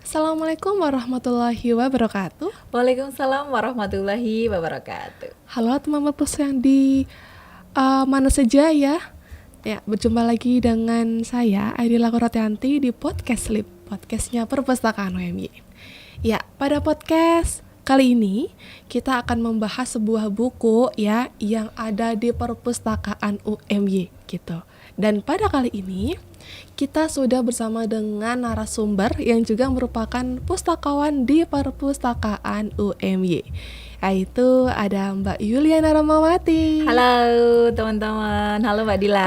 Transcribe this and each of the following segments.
Assalamualaikum warahmatullahi wabarakatuh. Waalaikumsalam warahmatullahi wabarakatuh. Halo teman-teman pos yang di mana saja ya. Ya, berjumpa lagi dengan saya Aidila Kuratianti di Podcast Lip, podcastnya Perpustakaan UMY. Ya, pada podcast kali ini kita akan membahas sebuah buku ya yang ada di Perpustakaan UMY gitu. Dan pada kali ini kita sudah bersama dengan narasumber yang juga merupakan pustakawan di Perpustakaan UMY, yaitu ada Mbak Yuliana Ramawati. Halo teman-teman, halo Mbak Dila.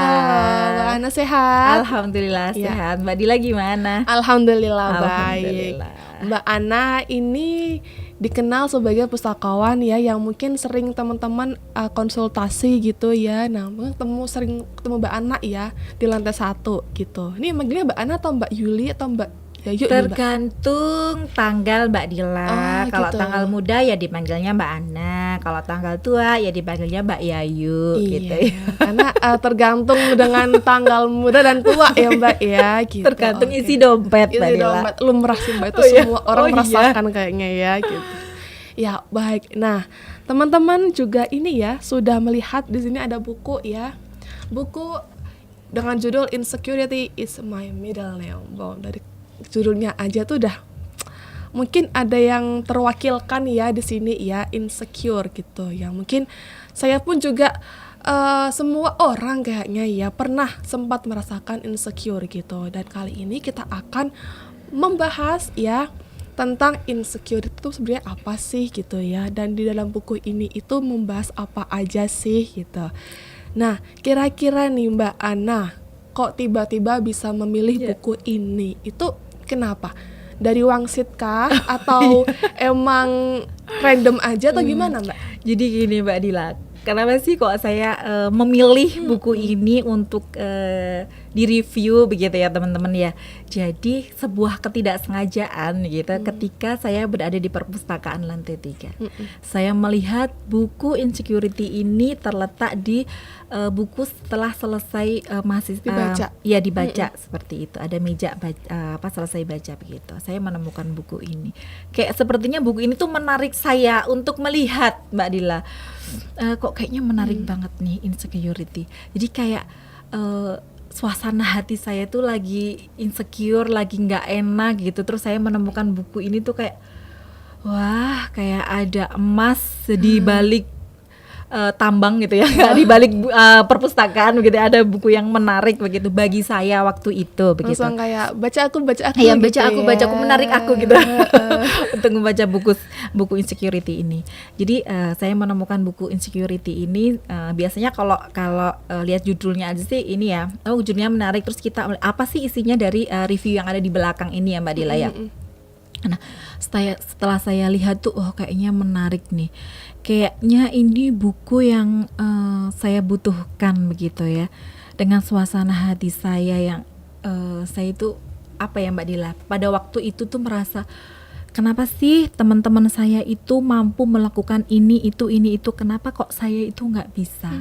Mbak Ana sehat? Alhamdulillah Ya. sehat. Mbak Dila gimana? Alhamdulillah baik. Alhamdulillah. Mbak Ana ini dikenal sebagai pustakawan ya yang mungkin sering teman-teman konsultasi gitu ya. Nah, sering ketemu Mbak Ana ya di lantai 1 gitu. Ini manggilnya Mbak Ana atau Mbak Yuli atau Mbak Yayu? Tergantung tanggal Mbak Dila. Kalau gitu. tanggal muda ya dipanggilnya Mbak Ana. Kalau tanggal tua ya dipanggilnya Mbak Yayu gitu ya. Karena tergantung dengan tanggal muda dan tua ya Mbak ya gitu. Tergantung Oke. isi dompet Mbak Isi Dila. dompet lumrah sih Mbak, itu Oh iya. semua orang Oh iya. merasakan kayaknya ya gitu. Ya baik. Nah teman-teman juga ini ya sudah melihat di sini ada buku ya, buku dengan judul Insecurity is My Middle Name. Wow, dari judulnya aja tuh udah mungkin ada yang terwakilkan ya di sini ya, insecure gitu ya. Mungkin saya pun juga semua orang kayaknya ya pernah sempat merasakan insecure gitu. Dan kali ini kita akan membahas ya tentang insecure itu sebenarnya apa sih gitu ya. Dan di dalam buku ini itu membahas apa aja sih gitu. Nah, kira-kira nih Mbak Ana, kok tiba-tiba bisa memilih buku ini? Itu kenapa? Dari wangsit kah? Atau emang random aja atau gimana Mbak? Jadi gini Mbak Dila, kenapa sih kok saya memilih buku ini untuk direview begitu ya teman-teman ya. Jadi sebuah ketidaksengajaan gitu ketika saya berada di perpustakaan lantai 3. Saya melihat buku Insecurity ini terletak di buku setelah selesai Dibaca. Ya dibaca seperti itu. Ada meja selesai baca begitu. Saya menemukan buku ini. Kayak sepertinya buku ini tuh menarik saya untuk melihat Mbak Dila. Kok kayaknya menarik banget nih Insecurity. Jadi kayak suasana hati saya tuh lagi insecure, lagi nggak enak gitu. Terus saya menemukan buku ini tuh kayak wah, kayak ada emas di balik tambang gitu ya, di balik perpustakaan begitu. Ada buku yang menarik begitu bagi saya waktu itu begitu. Langsung kayak baca aku Ya, gitu baca aku menarik aku gitu untuk membaca buku Insecurity ini. Jadi saya menemukan buku Insecurity ini biasanya kalau lihat judulnya aja sih ini ya, judulnya menarik, terus kita apa sih isinya dari review yang ada di belakang ini ya Mbak Dila ya. Nah setelah saya lihat tuh kayaknya menarik nih, kayaknya ini buku yang saya butuhkan begitu ya, dengan suasana hati saya yang saya itu apa ya Mbak Dila, pada waktu itu tuh merasa kenapa sih teman-teman saya itu mampu melakukan ini itu, kenapa kok saya itu nggak bisa.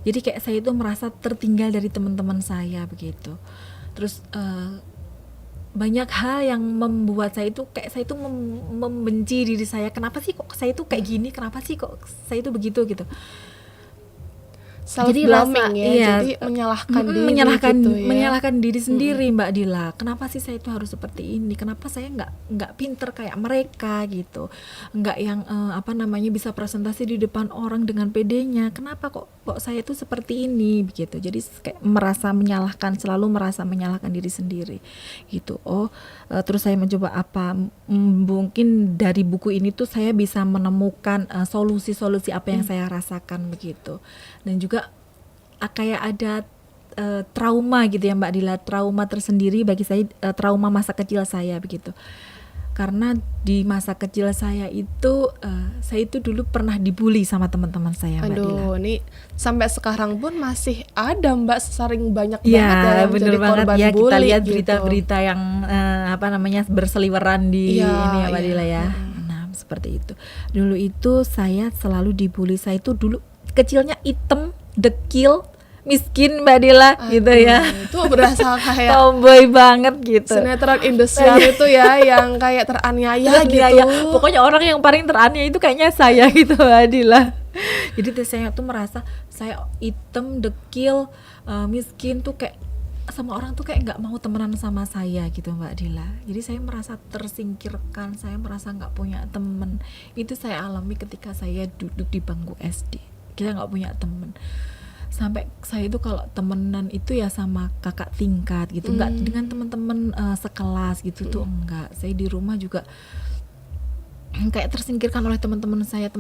Jadi kayak saya itu merasa tertinggal dari teman-teman saya begitu. Terus banyak hal yang membuat saya itu kayak saya itu membenci diri saya. Kenapa sih kok saya itu kayak gini? Kenapa sih kok saya itu begitu gitu? self Jadi blaming ya, iya, jadi menyalahkan diri menyalahkan gitu ya. menyalahkan diri sendiri Mbak Dila. Kenapa sih saya itu harus seperti ini? Kenapa saya nggak pinter kayak mereka gitu? Nggak yang bisa presentasi di depan orang dengan pedenya. Kenapa kok saya itu seperti ini begitu? Jadi kayak selalu merasa menyalahkan diri sendiri gitu. Terus saya mencoba mungkin dari buku ini tuh saya bisa menemukan solusi-solusi apa yang saya rasakan begitu. Dan juga kayak ada trauma gitu ya Mbak Dila, trauma tersendiri bagi saya, trauma masa kecil saya begitu. Karena di masa kecil saya itu dulu pernah dibully sama teman-teman saya Mbak Dila. Aduh, ini sampai sekarang pun masih ada Mbak, sering banyak Ya, banget ya yang bener menjadi banget korban ya, bully kita lihat gitu. berita-berita yang berseliweran di Iya, ini ya Mbak iya. Dila ya. Nah, seperti itu. Dulu itu saya selalu dibully. Saya itu dulu kecilnya hitam, dekil, miskin Mbak Dila gitu ya. Itu berasa kayak Tomboy banget gitu. sinetron Indosiar itu ya, yang kayak teraniaya gitu. Ya, pokoknya orang yang paling teraniaya itu kayaknya saya gitu Mbak Dila. Jadi saya tuh merasa saya hitam, dekil, miskin tuh kayak sama orang tuh kayak nggak mau temenan sama saya gitu Mbak Dila. Jadi saya merasa tersingkirkan, saya merasa nggak punya temen. Itu saya alami ketika saya duduk di bangku SD. Kita nggak punya temen. Sampai saya itu kalau temenan itu ya sama kakak tingkat gitu, nggak dengan teman-teman sekelas gitu tuh enggak. Saya di rumah juga kayak tersingkirkan oleh teman-teman saya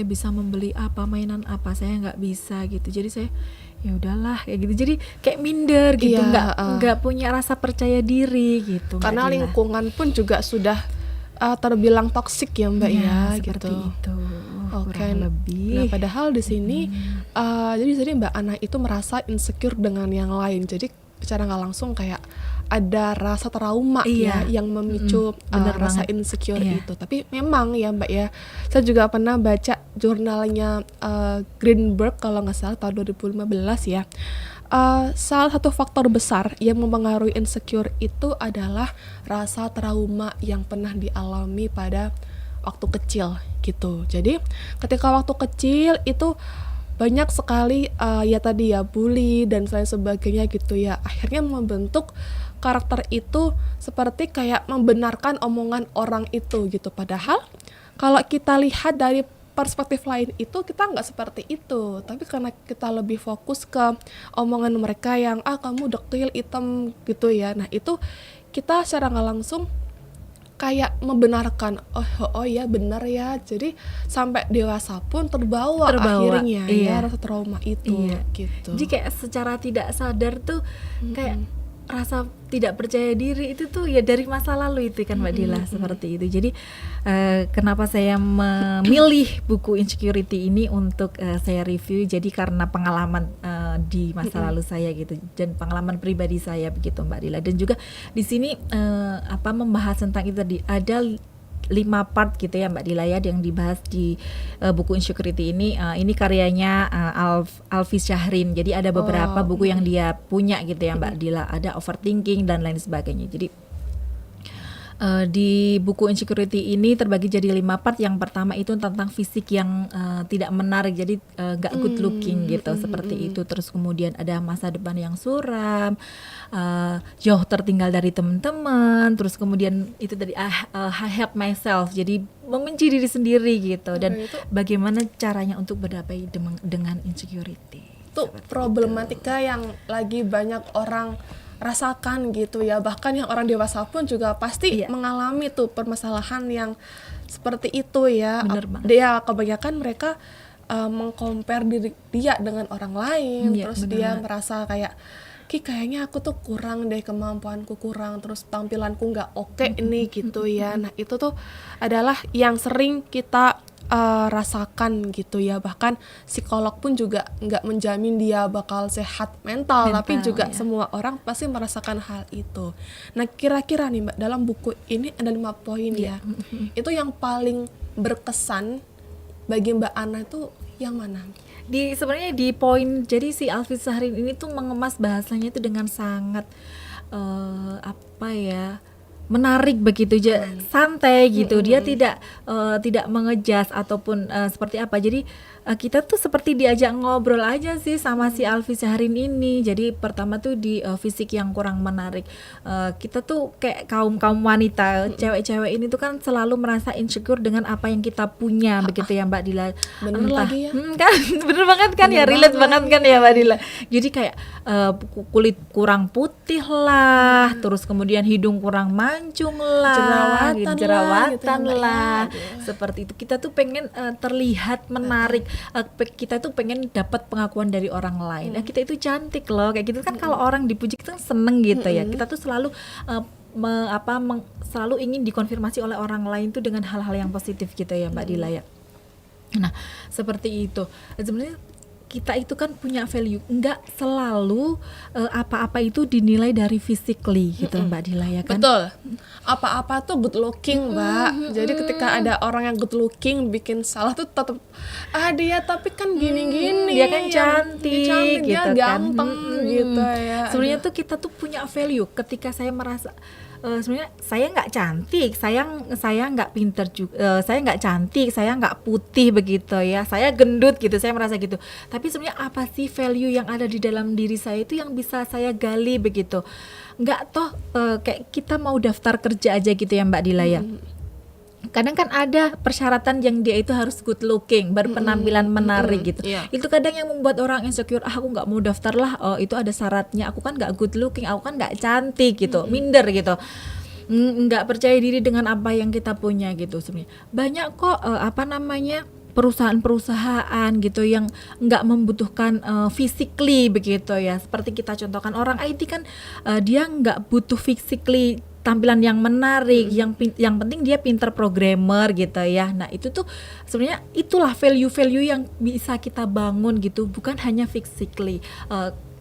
bisa membeli apa, mainan apa, saya nggak bisa gitu. Jadi saya ya udahlah kayak gitu, jadi kayak minder gitu, nggak punya rasa percaya diri gitu. Karena lingkungan pun juga sudah terbilang toksik ya Mbak ya seperti gitu. itu. Oke, lebih. Nah padahal di sini jadi di sini Mbak Ana itu merasa insecure dengan yang lain. Jadi secara nggak langsung kayak ada rasa trauma ya yang memicu rasa insecure itu. Tapi memang ya Mbak ya, saya juga pernah baca jurnalnya Greenberg kalau nggak salah tahun 2015 ya. Salah satu faktor besar yang mempengaruhi insecure itu adalah rasa trauma yang pernah dialami pada waktu kecil gitu. Jadi ketika waktu kecil itu banyak sekali ya tadi ya bully dan lain sebagainya gitu ya, akhirnya membentuk karakter itu seperti kayak membenarkan omongan orang itu gitu. Padahal kalau kita lihat dari perspektif lain itu kita nggak seperti itu, tapi karena kita lebih fokus ke omongan mereka yang kamu dekil, hitam gitu ya, nah itu kita secara nggak langsung kayak membenarkan oh ya benar ya. Jadi sampai dewasa pun terbawa akhirnya ya rasa trauma itu gitu. Jadi kayak secara tidak sadar tuh kayak rasa tidak percaya diri itu tuh ya dari masa lalu itu kan Mbak Dila, seperti itu. Jadi kenapa saya memilih buku Insecurity ini untuk saya review, jadi karena pengalaman di masa lalu saya gitu dan pengalaman pribadi saya begitu Mbak Dila. Dan juga di sini membahas tentang itu tadi ada 5 part gitu ya Mbak Dila ya yang dibahas di buku Insecurity ini. Ini karyanya Alfi Syahrin. Jadi ada beberapa buku yang dia punya gitu ya Mbak Dila. Ada Overthinking dan lain sebagainya. Jadi di buku Insecurity ini terbagi jadi 5 part. Yang pertama itu tentang fisik yang tidak menarik, jadi gak good looking gitu, seperti itu. Terus kemudian ada masa depan yang suram, jauh tertinggal dari teman-teman. Terus kemudian itu tadi I hate myself, jadi membenci diri sendiri gitu. Dan bagaimana caranya untuk berdamai dengan insecurity. Itu problematika yang lagi banyak orang rasakan gitu ya, bahkan yang orang dewasa pun juga pasti mengalami tuh permasalahan yang seperti itu ya. Dia kebanyakan mereka meng-compare diri dia dengan orang lain, terus dia merasa kayak kayaknya aku tuh kurang deh, kemampuanku kurang, terus tampilanku nggak oke ini gitu ya. Nah itu tuh adalah yang sering kita rasakan gitu ya. Bahkan psikolog pun juga nggak menjamin dia bakal sehat mental tapi juga semua orang pasti merasakan hal itu. Nah kira-kira nih Mbak, dalam buku ini ada 5 poin ya, itu yang paling berkesan bagi Mbak Ana itu yang mana? Sebenarnya di poin, jadi si Alfi Syahrin ini tuh mengemas bahasanya itu dengan sangat menarik begitu, santai gitu. Dia tidak mengejas ataupun seperti apa. Jadi kita tuh seperti diajak ngobrol aja sih sama si Alfi Syahrin ini. Jadi pertama tuh di fisik yang kurang menarik. Kita tuh kayak kaum wanita, cewek-cewek ini tuh kan selalu merasa insecure dengan apa yang kita punya begitu ya Mbak Dila. Bener lagi ya. Kan bener banget kan, bener ya, relate banget kan ya Mbak Dila. Jadi kayak kulit kurang putih lah, terus kemudian hidung kurang mancung lah, jerawatan lah, seperti itu. Kita tuh pengen terlihat menarik, kita tuh pengen dapat pengakuan dari orang lain. Kita itu cantik loh, kayak gitu kan. Kalau orang dipuji kita seneng gitu ya. Kita tuh selalu selalu ingin dikonfirmasi oleh orang lain tuh dengan hal-hal yang positif gitu ya Mbak Dila ya. Nah seperti itu. Sebenarnya kita itu kan punya value, nggak selalu apa-apa itu dinilai dari physically gitu Mbak Dila ya kan. Betul. Apa-apa tuh good looking, Mbak. Jadi ketika ada orang yang good looking bikin salah tuh tetap dia tapi kan gini-gini. Dia kan yang- cantik, dia cantik, gitu dia kan. ganteng gitu ya. Sebenarnya tuh kita tuh punya value ketika saya merasa sebenarnya saya nggak cantik, saya nggak pinter juga, saya nggak cantik, saya nggak putih begitu ya, saya gendut gitu, saya merasa gitu. Tapi sebenarnya apa sih value yang ada di dalam diri saya itu yang bisa saya gali begitu? Nggak toh kayak kita mau daftar kerja aja gitu ya Mbak Dila ya. Kadang kan ada persyaratan yang dia itu harus good looking, berpenampilan menarik gitu. Iya. Itu kadang yang membuat orang insecure, aku nggak mau daftar lah, itu ada syaratnya, aku kan nggak good looking, aku kan nggak cantik gitu, minder gitu. Nggak percaya diri dengan apa yang kita punya gitu sebenarnya. Banyak kok perusahaan-perusahaan gitu yang nggak membutuhkan physically begitu ya. Seperti kita contohkan orang IT kan dia nggak butuh physically tampilan yang menarik, yang penting dia pinter programmer gitu ya. Nah itu tuh sebenarnya itulah value-value yang bisa kita bangun gitu, bukan hanya physically.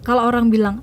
Kalau orang bilang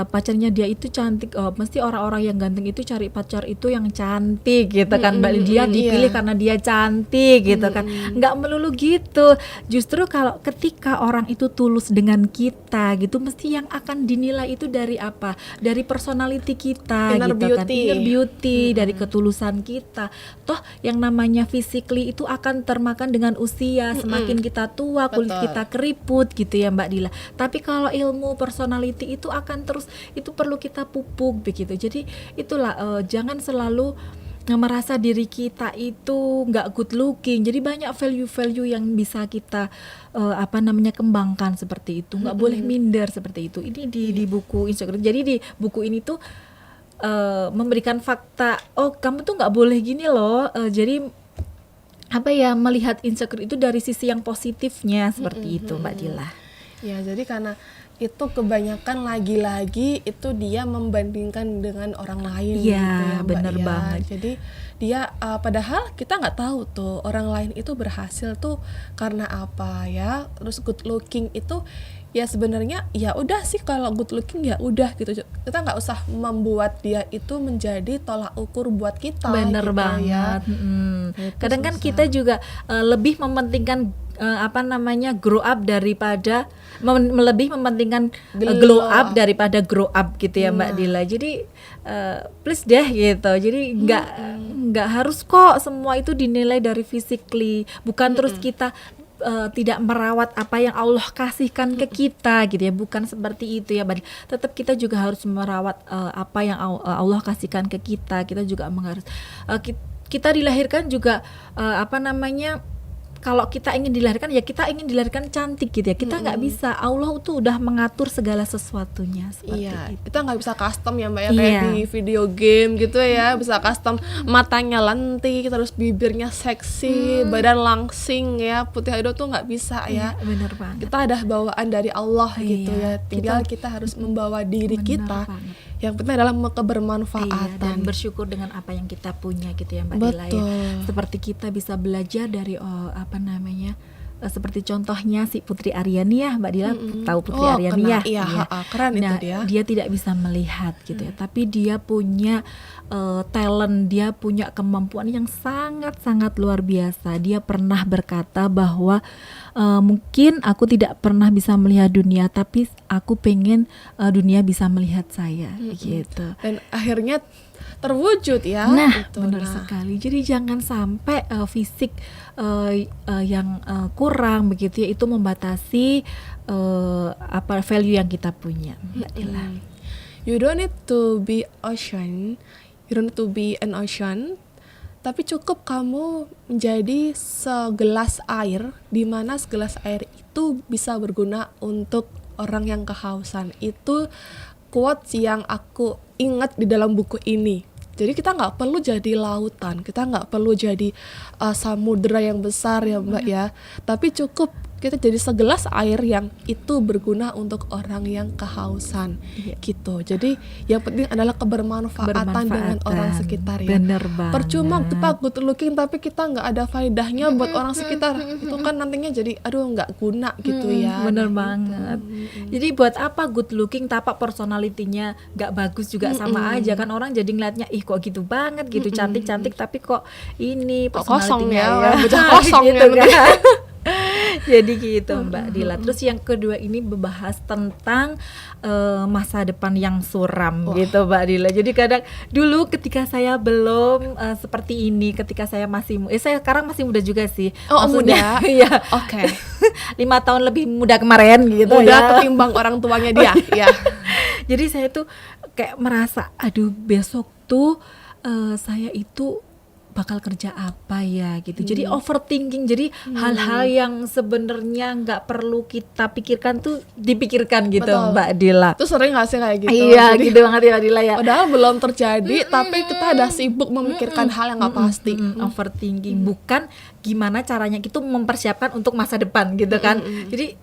pacarnya dia itu cantik, mesti orang-orang yang ganteng itu cari pacar itu yang cantik gitu kan Mbak. Dia dipilih karena dia cantik gitu kan, nggak melulu gitu. Justru kalau ketika orang itu tulus dengan kita gitu, mesti yang akan dinilai itu dari apa, dari personality kita Inner gitu kan, beauty. inner beauty, dari ketulusan kita. Toh yang namanya physically itu akan termakan dengan usia, semakin kita tua kulit Betul. kita keriput gitu ya Mbak Dila. Tapi kalau ilmu personality itu akan terus, itu perlu kita pupuk begitu. Jadi itulah jangan selalu merasa diri kita itu nggak good looking. Jadi banyak value-value yang bisa kita kembangkan seperti itu. Nggak boleh minder seperti itu. Ini di buku Instagram. Jadi di buku ini tuh memberikan fakta. Oh kamu tuh nggak boleh gini loh. Jadi melihat insecure itu dari sisi yang positifnya seperti itu Mbak Dila. Ya, jadi karena itu kebanyakan lagi-lagi itu dia membandingkan dengan orang lain Iya, gitu ya, Mbak, bener ya. banget. Jadi dia padahal kita nggak tahu tuh orang lain itu berhasil tuh karena apa ya. Terus good looking itu ya sebenarnya ya udah sih, kalau good looking ya udah gitu. Kita nggak usah membuat dia itu menjadi tolak ukur buat kita. Bener gitu banget. ya. Itu Kadang kan susah. kita juga lebih mementingkan grow up daripada lebih mementingkan glow up daripada grow up gitu ya Mbak Dila. Jadi please deh gitu. Jadi nggak harus kok semua itu dinilai dari physically. Bukan terus kita tidak merawat apa yang Allah kasihkan ke kita gitu ya, bukan seperti itu ya Mbak Dila. Tetap kita juga harus merawat apa yang Allah kasihkan ke kita. Kita juga harus kita dilahirkan juga kalau kita ingin dilahirkan ya kita ingin dilahirkan cantik gitu ya. Kita nggak bisa, Allah tuh udah mengatur segala sesuatunya seperti Iya, itu. kita nggak bisa custom ya Mbak ya, kayak Iya. di video game gitu ya, bisa custom matanya lentik, terus bibirnya seksi, badan langsing ya, putih hijau tuh nggak bisa ya. Iya, bener banget. Kita ada bawaan dari Allah gitu Iya, ya, tinggal kita harus membawa diri Bener kita. banget. Yang penting adalah Iya, dan kebermanfaatan. bersyukur dengan apa yang kita punya gitu ya Mbak Dila ya. Betul. Seperti kita bisa belajar dari seperti contohnya si Putri Aryani ya Mbak Dila, tahu Putri Aryani kena, ya? iya, keren itu Nah, dia. tidak bisa melihat gitu ya, tapi dia punya talent, dia punya kemampuan yang sangat-sangat luar biasa. Dia pernah berkata bahwa mungkin aku tidak pernah bisa melihat dunia, tapi aku pengen dunia bisa melihat saya gitu. Dan akhirnya terwujud ya. Nah, itu. benar sekali. Jadi jangan sampai fisik yang kurang begitu ya, itu membatasi value yang kita punya, Mbak Dila. You don't need to be ocean, you don't need to be an ocean, tapi cukup kamu menjadi segelas air, di mana segelas air itu bisa berguna untuk orang yang kehausan. Itu quotes yang aku ingat di dalam buku ini. Jadi kita nggak perlu jadi lautan, kita nggak perlu jadi samudera yang besar ya Mbak ya, tapi cukup kita jadi segelas air yang itu berguna untuk orang yang kehausan. Iya. Gitu. Jadi yang penting adalah kebermanfaatan dengan orang sekitar ya. Bener banget. Percuma kita good looking tapi kita nggak ada faedahnya buat orang sekitar, itu kan nantinya jadi aduh nggak guna gitu ya. Bener Nah, banget. Jadi buat apa good looking tapi personality-nya nggak bagus juga, sama aja kan, orang jadi ngeliatnya ih kok gitu banget gitu, cantik-cantik tapi kok ini Kok kosong personality-nya ya, bocah kosong gitu ya. kan. Jadi gitu Mbak Dila. Terus yang kedua ini membahas tentang masa depan yang suram gitu Mbak Dila. Jadi kadang dulu ketika saya belum seperti ini, ketika saya masih saya sekarang masih muda juga sih. Oh, Maksudnya, muda. Iya. Oke. 5 tahun lebih muda kemarin gitu Udah ya. ketimbang orang tuanya dia. Ya. Jadi saya tuh kayak merasa aduh besok tuh saya itu bakal kerja apa ya gitu. Jadi overthinking. Jadi hal-hal yang sebenarnya nggak perlu kita pikirkan tuh dipikirkan gitu. Betul. Mbak Dila. Itu sering gak sih kayak gitu? Iya Jadi, gitu banget ya Mbak Dila ya. padahal belum terjadi tapi kita ada sibuk memikirkan hal yang nggak pasti. Overthinking bukan gimana caranya itu mempersiapkan untuk masa depan gitu kan. Jadi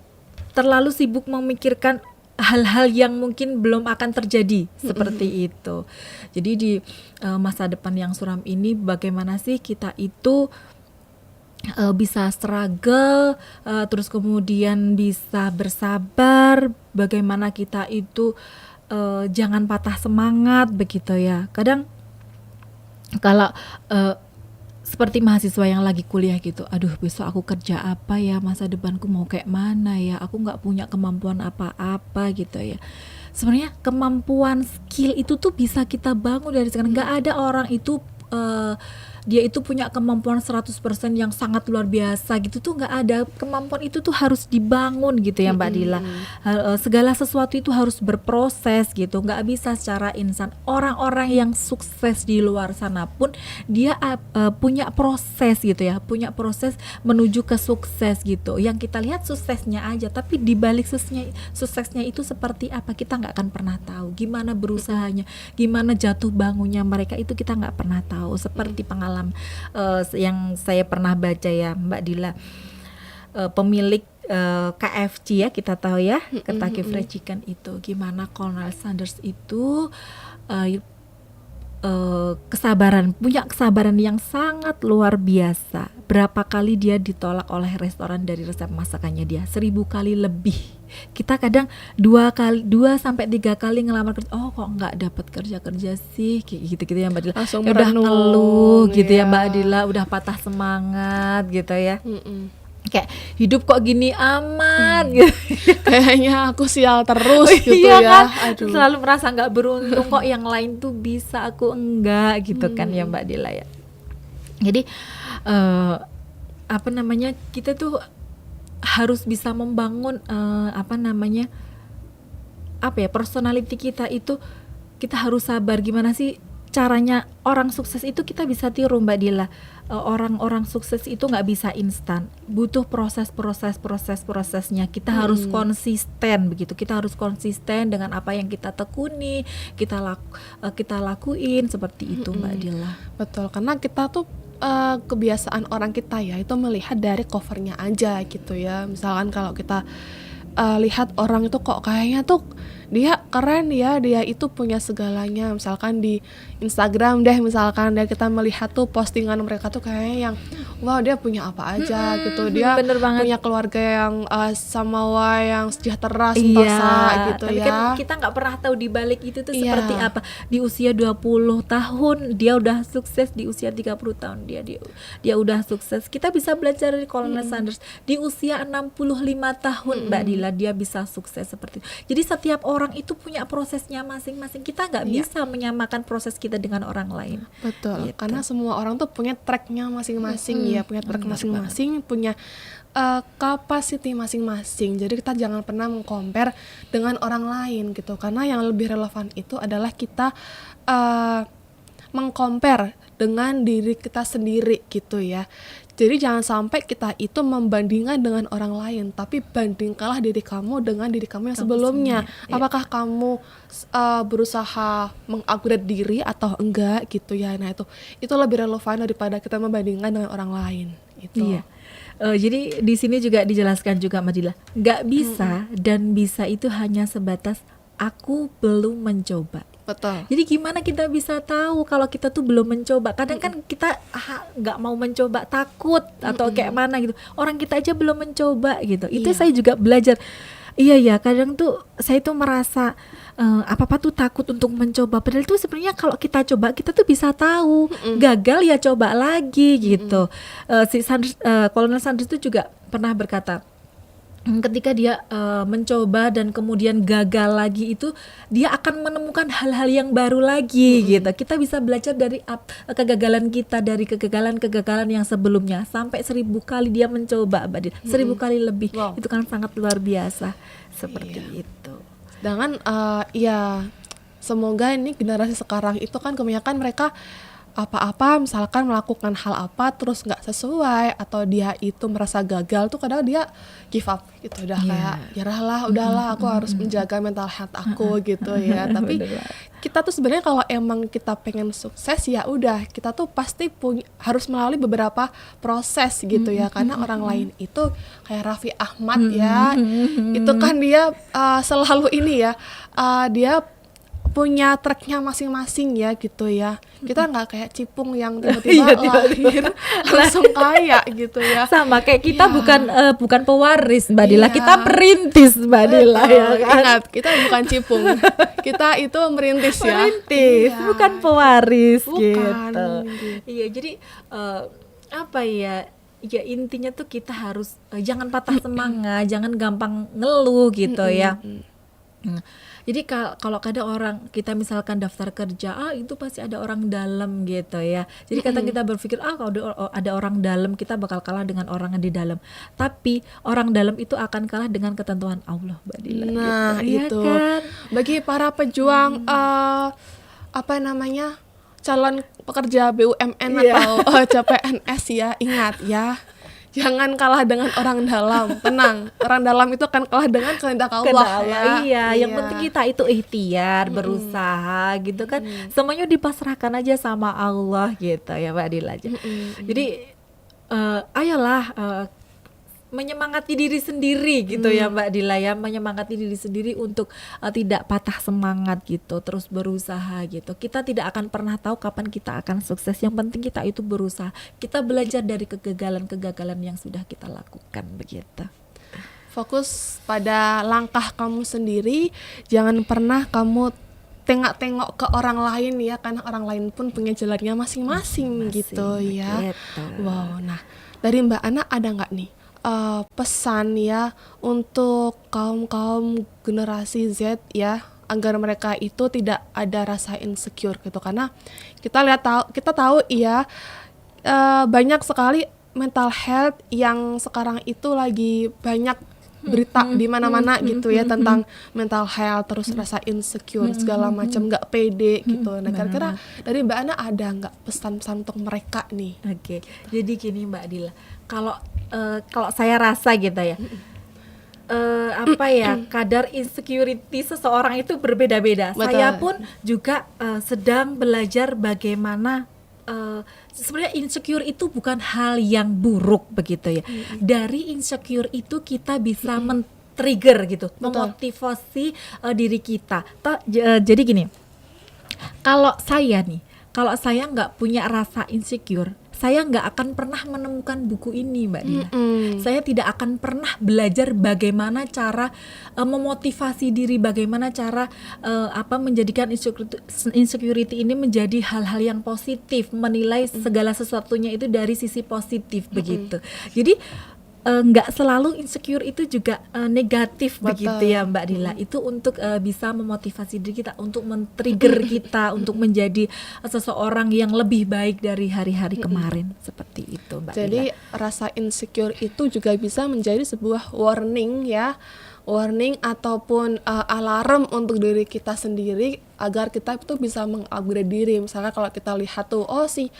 terlalu sibuk memikirkan hal-hal yang mungkin belum akan terjadi seperti itu. Jadi di masa depan yang suram ini bagaimana sih kita itu bisa struggle, terus kemudian bisa bersabar, bagaimana kita itu jangan patah semangat begitu ya. Kadang kalau seperti mahasiswa yang lagi kuliah gitu, aduh besok aku kerja apa ya, masa depanku mau kayak mana ya, aku nggak punya kemampuan apa-apa gitu ya. Sebenarnya kemampuan skill itu tuh bisa kita bangun dari sekarang. Nggak ada orang itu dia itu punya kemampuan 100% yang sangat luar biasa gitu tuh, nggak ada. Kemampuan itu tuh harus dibangun gitu ya Mbak Dila. Segala sesuatu itu harus berproses gitu, nggak bisa secara instan. Orang-orang yang sukses di luar sana pun dia punya proses gitu ya, punya proses menuju ke sukses gitu. Yang kita lihat suksesnya aja, tapi di balik suksesnya itu seperti apa kita nggak akan pernah tahu. Gimana berusahanya, gimana jatuh bangunnya mereka itu kita nggak pernah tahu. Seperti pengalaman yang saya pernah baca ya Mbak Dila, pemilik KFC ya, kita tahu ya, Kentucky Fried Chicken itu, gimana Colonel Sanders itu punya kesabaran yang sangat luar biasa. Berapa kali dia ditolak oleh restoran dari resep masakannya dia, 1000 kali lebih. Kita kadang 2 sampai 3 kali ngelamar kerja, oh kok nggak dapat kerja sih, kayak gitu ya Mbak Dila. Langsung Udah merenung, ngeluh gitu ya iya. Mbak Dila, udah patah semangat gitu ya. Kayak hidup kok gini amat gitu. Kayaknya aku sial terus gitu Iya ya. kan? Aduh. Selalu merasa nggak beruntung kok, yang lain tuh bisa aku enggak gitu kan ya Mbak Dila ya. Jadi kita tuh harus bisa membangun personality kita itu. Kita harus sabar. Gimana sih caranya orang sukses itu kita bisa tiru Mbak Dila. Orang-orang sukses itu nggak bisa instan, butuh prosesnya. Kita harus konsisten begitu. Kita harus konsisten dengan apa yang kita tekuni, kita lakuin seperti itu Mbak Dila. Betul, karena kita tuh kebiasaan orang kita ya itu melihat dari covernya aja gitu ya. Misalkan kalau kita lihat orang itu kok kayaknya tuh dia keren ya, dia itu punya segalanya. Misalkan di Instagram deh, misalkan ya kita melihat tuh postingan mereka tuh kayaknya yang wow dia punya apa aja gitu. Dia bener banget. punya keluarga yang samawa, yang sejahtera, sentosa gitu tapi ya. kan kita nggak pernah tahu di balik itu tuh Iya. seperti apa. Di usia 20 tahun dia udah sukses, di usia 30 tahun dia udah sukses. Kita bisa belajar dari Colonel Sanders. Di usia 65 tahun Mbak Dila dia bisa sukses seperti itu. Jadi setiap orang itu punya prosesnya masing-masing. Kita nggak bisa menyamakan proses kita dengan orang lain. Betul, Gitu. karena semua orang tuh punya tracknya masing-masing ya, punya track benar masing-masing, punya capacity masing-masing. Jadi kita jangan pernah mengcompare dengan orang lain gitu, karena yang lebih relevan itu adalah kita mengcompare dengan diri kita sendiri gitu ya. Jadi jangan sampai kita itu membandingkan dengan orang lain, tapi bandingkanlah diri kamu dengan diri kamu yang sebelumnya. Iya. Apakah kamu berusaha mengupgrade diri atau enggak gitu ya. Nah itu lebih relevan daripada kita membandingkan dengan orang lain. itu. Iya. Jadi di sini juga dijelaskan juga Mbak Dila, nggak bisa dan bisa itu hanya sebatas aku belum mencoba. Betul. Jadi gimana kita bisa tahu kalau kita tuh belum mencoba? Kadang kan kita nggak mau mencoba, takut atau kayak mana gitu. Orang kita aja belum mencoba gitu. Itu Iya. saya juga belajar. Iya ya, kadang tuh saya tuh merasa apa-apa tuh takut untuk mencoba. Padahal tuh sebenarnya kalau kita coba kita tuh bisa tahu. Gagal ya coba lagi gitu. Si Sanders, Kolonel Sanders itu juga pernah berkata, ketika dia mencoba dan kemudian gagal lagi itu dia akan menemukan hal-hal yang baru lagi gitu. Kita bisa belajar dari kegagalan kita, dari kegagalan yang sebelumnya sampai 1000 kali dia mencoba, 1000 kali lebih. Wow. Itu kan sangat luar biasa seperti itu. Sedangkan ya semoga ini generasi sekarang itu kan kebanyakan mereka apa-apa misalkan melakukan hal apa terus nggak sesuai atau dia itu merasa gagal tuh kadang dia give up gitu, udah kayak nyerahlah, udahlah aku harus menjaga mental health aku gitu ya. Tapi kita tuh sebenarnya kalau emang kita pengen sukses ya udah kita tuh pasti harus melalui beberapa proses gitu ya, karena orang lain itu kayak Raffi Ahmad ya itu kan dia selalu ini ya dia punya tracknya masing-masing ya gitu ya. Kita nggak kayak Cipung yang tiba-tiba lahir langsung kaya gitu ya. Sama kayak kita Iya. bukan pewaris Mbak Dila, Iya. kita perintis Mbak Dila ya kan. Ingat, kita bukan Cipung. Kita itu merintis ya. Perintis, Iya. bukan pewaris Bukan, gitu. gitu. Iya, jadi apa ya? Ya intinya tuh kita harus jangan patah semangat, jangan gampang ngeluh gitu ya. Jadi kalau ada orang kita misalkan daftar kerja, itu pasti ada orang dalam gitu ya. Jadi kadang kita berpikir kalau ada orang dalam kita bakal kalah dengan orang yang di dalam. Tapi orang dalam itu akan kalah dengan ketentuan Allah, Mbak Dila. Nah gitu. Iya itu kan? bagi para pejuang apa namanya calon pekerja BUMN atau CPNS ya, ingat ya, jangan kalah dengan orang dalam. Tenang, orang dalam itu akan kalah dengan kehendak Allah ya. Iya, yang penting kita itu ikhtiar, berusaha gitu kan. Semuanya dipasrahkan aja sama Allah gitu ya Mbak Dila aja. Jadi ayolah menyemangati diri sendiri gitu ya Mbak Dila ya, menyemangati diri sendiri untuk tidak patah semangat gitu, terus berusaha gitu. Kita tidak akan pernah tahu kapan kita akan sukses, yang penting kita itu berusaha, kita belajar dari kegagalan-kegagalan yang sudah kita lakukan begitu. Fokus pada langkah kamu sendiri, jangan pernah kamu tengok-tengok ke orang lain ya, karena orang lain pun punya jalannya masing-masing gitu ya. Gitu. Wow, nah dari Mbak Ana ada nggak nih pesan ya untuk kaum generasi Z ya, agar mereka itu tidak ada rasa insecure gitu, karena kita tahu ya banyak sekali mental health yang sekarang itu lagi banyak berita di mana-mana gitu ya tentang mental health, terus rasa insecure segala macam, nggak pede gitu. Nah kira-kira dari Mbak Ana ada nggak pesan-pesan untuk mereka nih? Oke, jadi gini Mbak Dila, kalau saya rasa gitu ya, apa ya, kadar insecurity seseorang itu berbeda-beda. Betul. Saya pun juga sedang belajar bagaimana sebenarnya insecure itu bukan hal yang buruk begitu ya. Dari insecure itu kita bisa men-trigger gitu, memotivasi diri kita. Jadi gini, kalau saya nggak punya rasa insecure, saya nggak akan pernah menemukan buku ini Mbak Dila. Saya tidak akan pernah belajar bagaimana cara memotivasi diri, bagaimana cara menjadikan insecurity ini menjadi hal-hal yang positif, menilai segala sesuatunya itu dari sisi positif begitu. Jadi nggak selalu insecure itu juga negatif. Betul. Begitu ya Mbak Dila. Itu untuk bisa memotivasi diri kita, untuk men-trigger kita untuk menjadi seseorang yang lebih baik dari hari-hari kemarin, seperti itu Mbak Jadi Dila. rasa insecure itu juga bisa menjadi sebuah warning ya, warning ataupun alarm untuk diri kita sendiri agar kita itu bisa mengupgrade diri. Misalnya kalau kita lihat tuh, oh si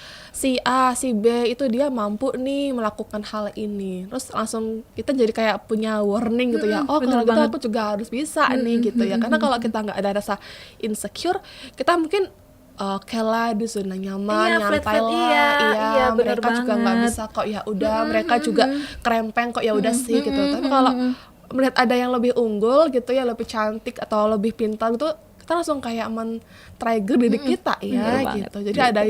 A, si B itu dia mampu nih melakukan hal ini, terus langsung kita jadi kayak punya warning gitu ya, oh kalau gitu aku juga harus bisa nih gitu ya. Karena kalau kita nggak ada rasa insecure, kita mungkin oke lah di zona nyaman, Iya, nyantai flat-flat, lah, iya, iya, iya, bener mereka juga nggak banget. bisa kok, ya udah, mereka juga krempeng kok, ya udah sih gitu. Tapi kalau melihat ada yang lebih unggul gitu ya, lebih cantik atau lebih pintar gitu, kita langsung kayak men-trigger diri kita Bener ya banget, gitu. Jadi gitu. ada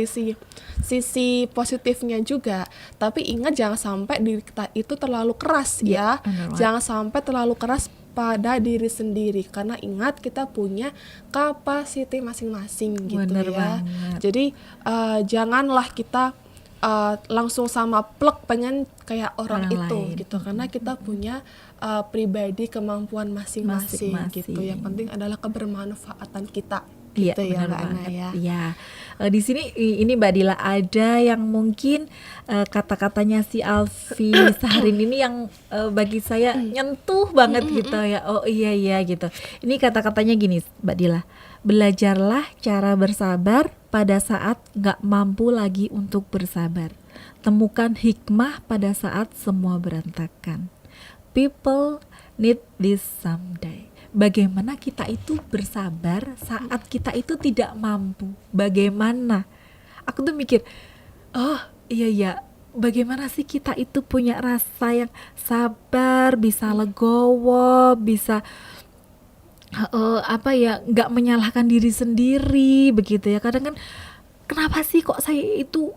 sisi positifnya juga. Tapi ingat jangan sampai diri kita itu terlalu keras Iya, ya. bener banget. Jangan sampai terlalu keras pada diri sendiri, karena ingat kita punya kapasiti masing-masing gitu Bener ya. banget. Jadi janganlah kita langsung sama plek pengen kayak orang Orang itu lain. gitu, karena kita punya pribadi kemampuan masing-masing gitu. Masing-masing. Yang penting adalah kebermanfaatan kita Iya, gitu ya benar Mbak Ana banget. ya. Iya. Di sini ini Mbak Dila ada yang mungkin kata-katanya si Alfi Saharin ini yang bagi saya nyentuh banget gitu ya. Oh iya iya gitu. Ini kata-katanya gini Mbak Dila. Belajarlah cara bersabar pada saat nggak mampu lagi untuk bersabar. Temukan hikmah pada saat semua berantakan. People need this someday. Bagaimana kita itu bersabar saat kita itu tidak mampu? Bagaimana? Aku tuh mikir, oh iya ya, bagaimana sih kita itu punya rasa yang sabar, bisa legowo, bisa apa ya, nggak menyalahkan diri sendiri begitu ya. Kadang kan kenapa sih kok saya itu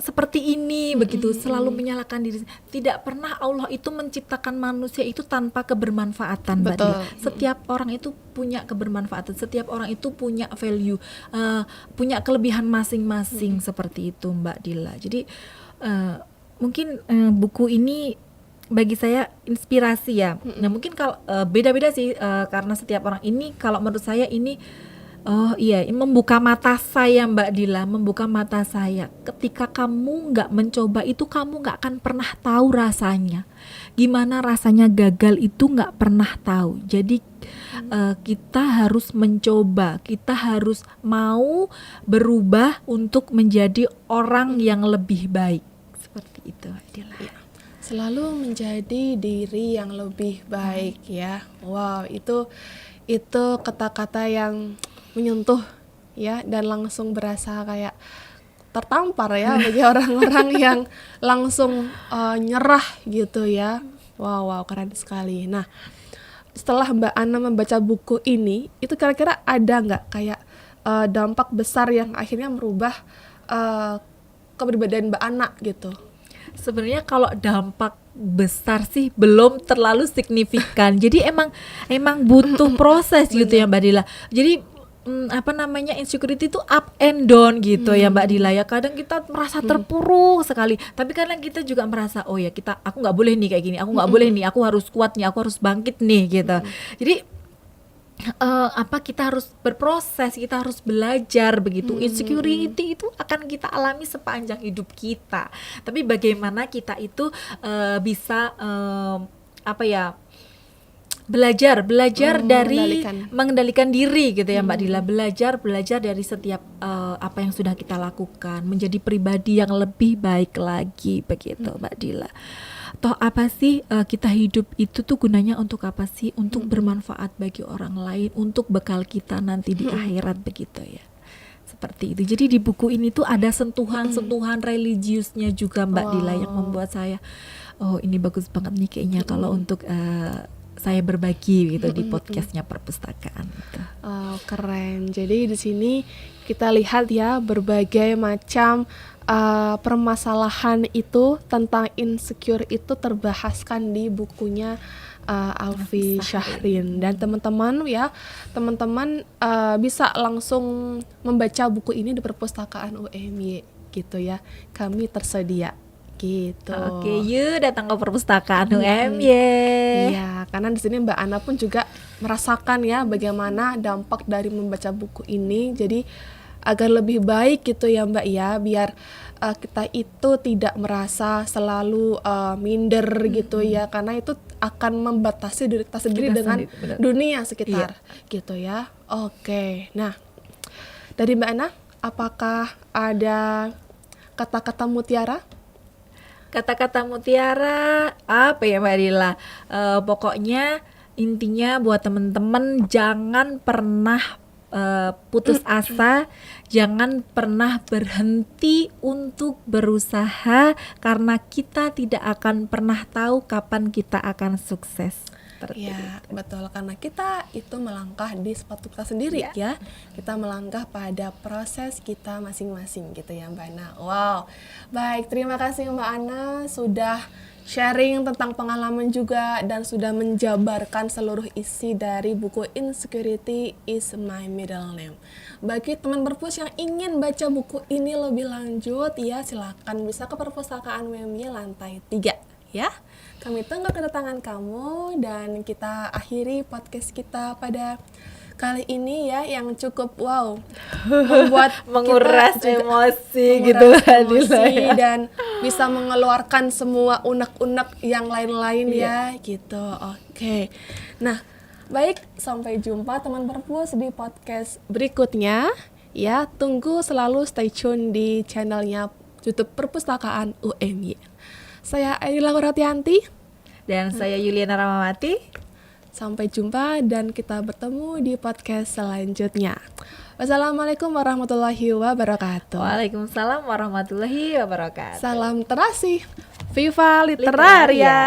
seperti ini begitu, selalu menyalahkan diri. Tidak pernah Allah itu menciptakan manusia itu tanpa kebermanfaatan, Mbak Betul. Dila. Setiap orang itu punya kebermanfaatan, setiap orang itu punya value, punya kelebihan masing-masing seperti itu, Mbak Dila. Jadi mungkin buku ini bagi saya inspirasi ya. Nah mungkin kalau beda-beda sih karena setiap orang ini, kalau menurut saya ini oh iya, ini membuka mata saya Mbak Dila, membuka mata saya. Ketika kamu nggak mencoba itu, kamu nggak akan pernah tahu rasanya. Gimana rasanya gagal itu nggak pernah tahu. Jadi kita harus mencoba, kita harus mau berubah untuk menjadi orang yang lebih baik. Seperti itu Mbak Dila. Selalu menjadi diri yang lebih baik ya. Wow, itu kata-kata yang menyentuh ya, dan langsung berasa kayak tertampar ya bagi orang-orang yang langsung nyerah gitu ya. Wow, keren sekali. Nah, setelah Mbak Ana membaca buku ini, itu kira-kira ada nggak kayak dampak besar yang akhirnya merubah kepribadian Mbak Ana gitu? Sebenarnya kalau dampak besar sih belum terlalu signifikan. Jadi emang butuh proses gitu ya Mbak Dila. Jadi apa namanya, insecurity itu up and down gitu ya Mbak Dila ya. Kadang kita merasa terpuruk sekali, tapi kadang kita juga merasa oh ya aku nggak boleh nih kayak gini, aku nggak boleh nih, aku harus kuat nih, aku harus bangkit nih gitu. Jadi kita harus berproses, kita harus belajar begitu. Insecurity itu akan kita alami sepanjang hidup kita. Tapi bagaimana kita itu bisa belajar dari mengendalikan diri gitu ya Mbak Dila. Belajar dari setiap apa yang sudah kita lakukan, menjadi pribadi yang lebih baik lagi begitu Mbak Dila. Toh apa sih kita hidup itu tuh gunanya untuk apa sih? Untuk bermanfaat bagi orang lain, untuk bekal kita nanti di akhirat begitu ya. Seperti itu. Jadi di buku ini tuh ada sentuhan-sentuhan religiusnya juga Mbak Dila, yang membuat saya oh ini bagus banget nih kayaknya kalau untuk saya berbagi gitu di podcastnya Perpustakaan gitu. Oh, keren. Jadi di sini kita lihat ya berbagai macam permasalahan itu tentang insecure itu terbahaskan di bukunya Alfi Saharin. Dan teman-teman bisa langsung membaca buku ini di Perpustakaan UMY gitu ya. Kami tersedia gitu. Oke, yuk datang ke Perpustakaan UMY. Iya, karena di sini Mbak Ana pun juga merasakan ya bagaimana dampak dari membaca buku ini. Jadi agar lebih baik gitu ya Mbak ya, biar kita itu tidak merasa selalu minder gitu ya, karena itu akan membatasi diri kita sendiri dengan dunia sekitar gitu ya. Oke, nah dari Mbak Ana, apakah ada kata-kata mutiara? Kata-kata mutiara apa ya Mbak Dila? Pokoknya intinya buat temen-temen jangan pernah putus asa, jangan pernah berhenti untuk berusaha karena kita tidak akan pernah tahu kapan kita akan sukses. Seperti Ya, itu. betul, karena kita itu melangkah di sepatu kita sendiri ya. Kita melangkah pada proses kita masing-masing gitu ya Mbak Ana. Wow. Baik, terima kasih Mbak Ana sudah sharing tentang pengalaman juga dan sudah menjabarkan seluruh isi dari buku Insecurity is My Middle Name. Bagi teman perpus yang ingin baca buku ini lebih lanjut ya, silakan bisa ke perpustakaan WMY lantai 3 ya. Kami tunggu kedatangan kamu dan kita akhiri podcast kita pada kali ini ya, yang cukup wow membuat Menguras kita juga emosi menguras gitu kan, emosi Dila, ya. dan bisa mengeluarkan semua unek-unek yang lain-lain ya gitu. Oke. Nah, baik, sampai jumpa teman perpus di podcast berikutnya ya. Tunggu selalu stay tune di channelnya YouTube Perpustakaan UMY. Saya Aidila Kuratianti. Dan saya Yuliana Ramawati. Sampai jumpa dan kita bertemu di podcast selanjutnya. Wassalamualaikum warahmatullahi wabarakatuh. Waalaikumsalam warahmatullahi wabarakatuh. Salam terasi. Viva Literaria.